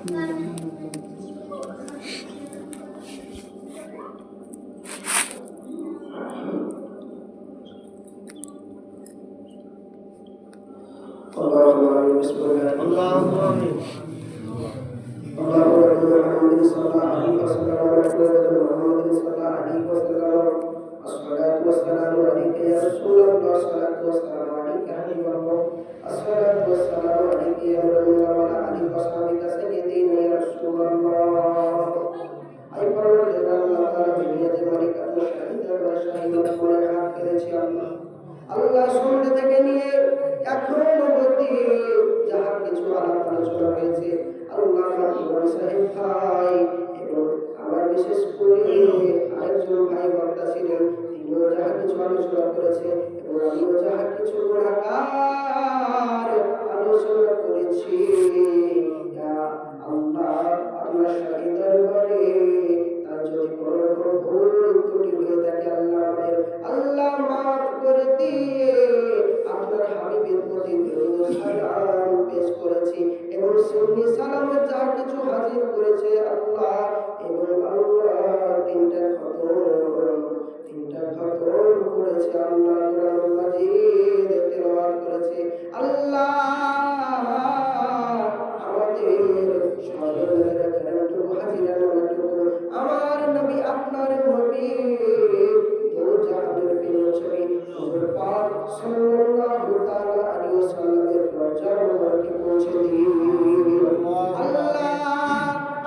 اللهم بسم الله اللهم آمين اللهم محمد صلى الله عليه وسلم محمد صلى الله عليه وسلم الصلاة والسلام عليك يا رسول الله الصلاة والسلام عليك حبيب الله الصلاة والسلام عليك يا رسول الله وعلى آله وصحبه سيدنا يا رسول الله أي পরম আল্লাহ তাআলা দুনিয়াতে মালিক আল্লাহ শাহিদ আর শাহিদ করে হাত করেছে আল্লাহ আল্লাহ শুনতে থেকে নিয়ে এখন অবধি যাহা কিছু আলাপ আলোচনা হয়েছে আল্লাহ ইমাম সাহেব ভাই এবং আমার বিশেষ করে আরেকজন ভাই বক্তা ছিলেন তিনিও যাহা কিছু আলোচনা করেছে এবং আমিও যাহা কিছু গুণাকার আলোচনা করেছি আল্লাহ আপনার শাহী দরবারে তার যদি কোনো রকম ভুল ত্রুটি হয়ে থাকে আল্লাহ মাফ করে দিয়ে আপনার হাবিবের প্রতি দরুদ সালাম পেশ করেছি এবং সুন্নি সালামে যা কিছু হাজির করেছে আল্লাহ এবং আল্লাহ তিনটা খতম করেছে আল্লাহ কোরআন মাজিদ তেলাওয়াত করেছে আল্লাহ আমার নবী আপনার নবী দো জাহানের প্রিয় ছবি হুজুর পাক সাল্লাল্লাহু তাআলা আলাইহি ওয়াসাল্লামের রওজা মুবারকে পৌঁছে দিন আল্লাহ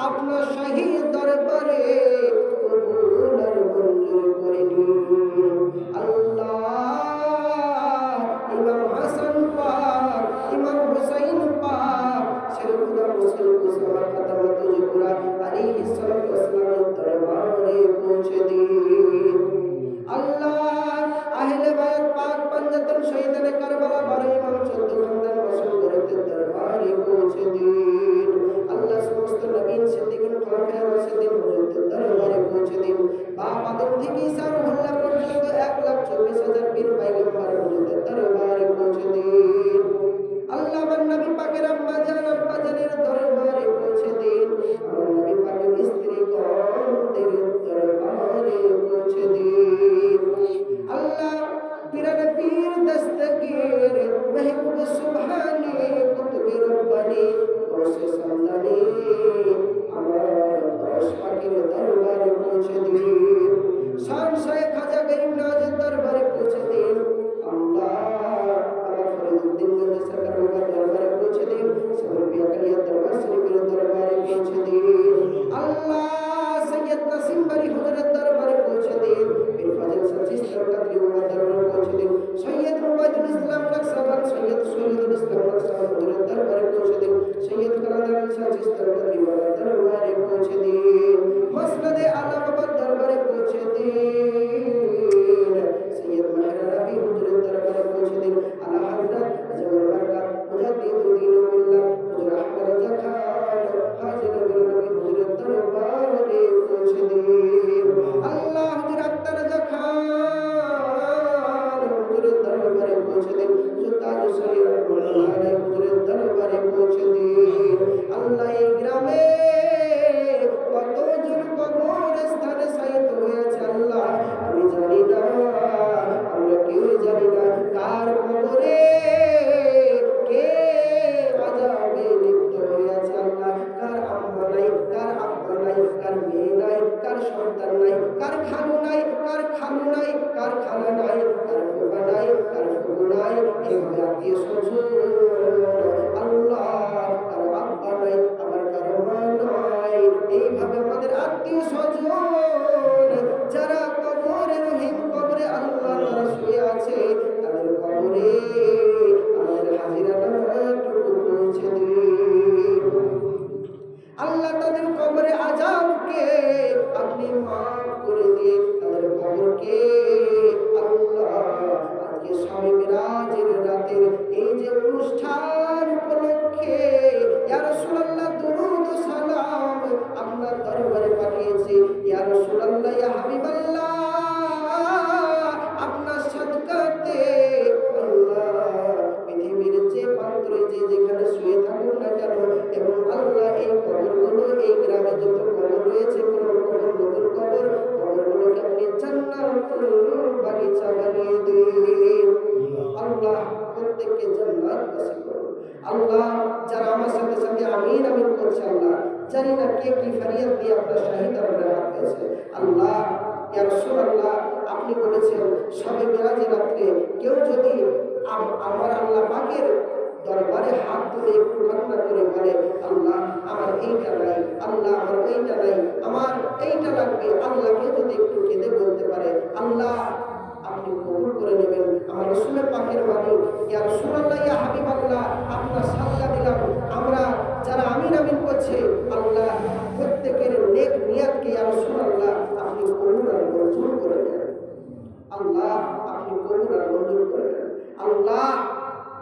আপনার শাহী দরবারে কবুল আর মঞ্জুর করে নিন আল্লাহ ইমাম হাসান পাক ইমাম হুসাইন পাক শেরখুদা মুসলিম কুসমান ফাতেমাতুল জুহরা আলাইহিস সালাতু ওয়াসসালামের দরবারে পৌঁছে দিন আল্লাহ আহলে বায়াত পাক পাঞ্জাতন শহীদানে কারবালা 12 ইমাম 14 খানদান মাসুমদের দরবারে পৌঁছে দিন আল্লাহ সমস্ত নবীন সিদ্দিকিন খলিফা রাশিদিন হুজুরদের দরবারে পৌঁছে দিন বাপ আদম থেকে ঈসা রুহুল্লাহ পর্যন্ত 1,24,000 বীর পয়গম্বর হুজুরদের দরবারে পৌঁছে দিন আল্লাহ আমার নবী পাকের আম্মা জানের দরবারে পৌঁছে দিন আমার নবী পাকের স্ত্রীগণদের দরবারে পৌঁছে দিন আল্লাহ পীরানে পীর দস্তগীর महबूब সুবহানী কুতুবে রব্বানী ওসে সামদানী আমার দশ পাকের দরবারে পৌঁছে দিন শান শেখ খাজা গরিব নওয়াজের দরবারে পৌঁছে দিন আল্লাহ ফরিদুদ্দিন গঞ্জ সরকার দরবারে পৌঁছে দিন সরফিয়া কালিয়া দরবার শরীফের দরবারে পৌঁছে দিন আল্লাহ সৈয়দ নাসিম বারি হুজুরের দরবারে পৌঁছে দিন পীর ফাজিল সাচিস কাদরি ওয়ার দরবারে পৌঁছে দিন সৈয়দ রুবাইদুল ইসলাম নকশবন্দ সৈয়দ সৈয়দুল ইসলাম নকশবন্দ হুজুরের দরবারে পৌঁছে দিন সৈয়দ কালাম সাচিস কাদরি ওয়ার দরবারে পৌঁছে দিন মসনদে আলা বাবার দরবারে পৌঁছে দিন সৈয়দ মাহরা রবি হুজুরের দরবারে পৌঁছে দিন আলা হযরত আজমল বরকত মুজাদ্দিদুদ্দিন বিল্লাহ হুজুর আহমদ রাজা খান হাজী নবী হুজুরের দরবারে পৌঁছে দিন আল্লাহ হুজুর আক্তার রাজা খান হুজুরের দরবারে পৌঁছে দিন হুজুর তাজুস শরীফ রহমাতুল্লাহ আলাইহি হুজুরের দরবারে পৌঁছে দিন আল্লাহ এই গ্রামে কতজন কবরস্থানে শায়িত হয়েছে আল্লাহ আমি জানি না আমরা কেউ জানি না কার কবরে কে আযাবে লিপ্ত হয়েছে আল্লাহ কার আম্মা নাই কার আব্বা নাই কার মেয়ে নাই কার সন্তান নাই কার খালু নাই কার খালু নাই কার খালা নাই কার ফুফা নাই কার ফুফু নাই এইভাবে আত্মীয় স্বজন আল্লাহ কার আব্বা নাই আমার কারো মা নাই এইভাবে আমাদের আত্মীয় স্বজন যারা কবরে রহিম কবরে আল্লাহ তারা শুয়ে আছে তাদের কবরে আমাদের হাজিরাটুকু পৌঁছে দিন আল্লাহ তাদের কবরে আযাবকে আপনি মাফ করে দিন তাদের কবরকে আল্লাহ আজকে শবে মিরাজের রাতের এই যে কবরগুলো, এই গ্রামে যত কবর রয়েছে, কোন কবর নতুন কবর, কবরগুলোকে আপনি জান্নাতুল বাগিচা বানিয়ে দিন। আল্লাহ প্রত্যেককে জান্নাত নসিব করুন। আল্লাহ যারা আমার সাথে সাথে আমিন আমিন করছে, আল্লাহ জানি না কে কি ফরিয়াদ দিয়ে আপনার শাহী দরবারে হাত দিয়েছে। আল্লাহ ইয়া রাসূলুল্লাহ, আপনি বলেছেন শবে মেরাজের রাত্রে কেউ যদি আমার আল্লাহ পাকের দরবারে হাত তুলে একটু কান্না করে বলে, আল্লাহ আমার এইটা নাই, আল্লাহ আমার এইটা নাই, আমার এইটা লাগবে, আল্লাহকে যদি একটু কেঁদে বলতে পারে, আল্লাহ আপনি কবুল করে নেবেন। আমার রাসূলের পাকের বাণী, ইয়া রাসূলুল্লাহ ইয়া হাবিবাল্লাহ, আপনার সাল্লাহ দিলাম। আমরা যারা আমিন আমিন করছে, আল্লাহ প্রত্যেকের নেক নিয়াতকে ইয়া রাসূলুল্লাহ আপনি কবুল আর মঞ্জুর করে দেন। আল্লাহ আপনি কবুল আর মঞ্জুর করে দেন। আল্লাহ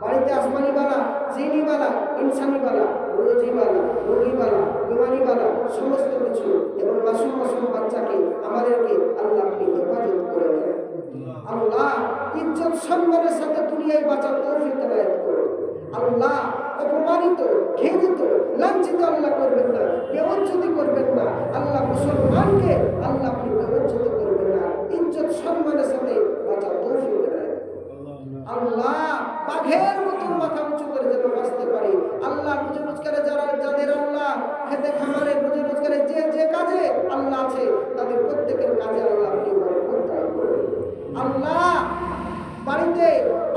বাড়িতে আসমানিওয়ালা, জিনিওয়ালা, ইনসানিওয়ালা, রোজিওয়ালা, রোগীওয়ালা, বিমারিওয়ালা সমস্ত কিছু এবং মাসুম মাসুম বাচ্চাকে আমাদেরকে আল্লাহ আপনি হেফাজত করে দেন। আল্লাহ ইজ্জত সম্মানের সাথে দুনিয়ায় বাঁচার তৌফিক এনায়েত করুন। আল্লাহ অপমানিত, ঘৃণিত, লাঞ্ছিত আল্লাহ করবেন না, বেইজ্জতি করবেন না। আল্লাহ মুসলমানকে আল্লাহ আপনি বেইজ্জতি করবেন না, ইজ্জত সম্মানের সাথে বাঁচার তৌফিক এনায়েত। আল্লাহ বাঘের মতন মাথা উঁচু করে যেন বাঁচতে পারি। আল্লাহ রুজি রোজগারে যাদের আল্লাহ খেতে খামারে রুজি রোজগারে যে কাজে আল্লাহ আছে, তাদের প্রত্যেকের কাজে আল্লাহ আপনি বরকত দান করুন। আল্লাহ বাড়িতে,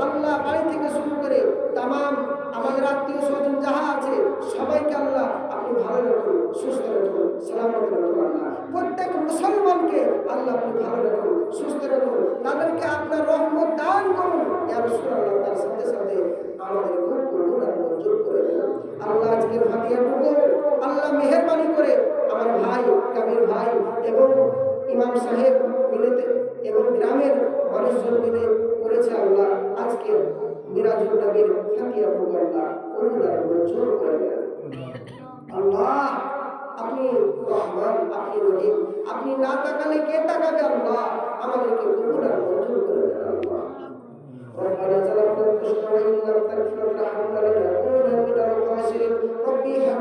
আল্লাহ বাড়ি থেকে শুরু করে তামাম আমাদের আত্মীয় স্বজন যাহা আছে সবাইকে আল্লাহ আপনি ভালো রাখুন, সুস্থ রাখুন, সালামত রাখুন। আল্লাহ প্রত্যেক মুসলমানকে আল্লাহ আপনি ভালো রাখুন, সুস্থ রাখুন, তাদেরকে আপনার রহমত দান করুন। ইয়া রাসূলুল্লাহ, তার সাথে সাথে আমাদের খুব কবুল আর মঞ্জুর করে দেন। আল্লাহ আজকের ফাতিহাটুকু আল্লাহ মেহেরবানি করে আমার ভাই কাবির ভাই এবং ইমাম সাহেব মিলেতে এবং গ্রামের মানুষজন মিলে করেছে। আল্লাহ আজকে মিরাজুল নবীর ফাতিহাটুকু আল্লাহ কবুল আর মঞ্জুর করে দেন। আল্লাহ আপনি রহমান, আপনি রহিম, আপনি না তাকালে কে তাকাবে? আল্লাহ আমাদেরকে কবুল আর মঞ্জুর করে দেন। আল্লাহ ربنا ظلمنا انفسنا وان لم تغفر لنا وترحمنا لنكونن من الخاسرين ربي هب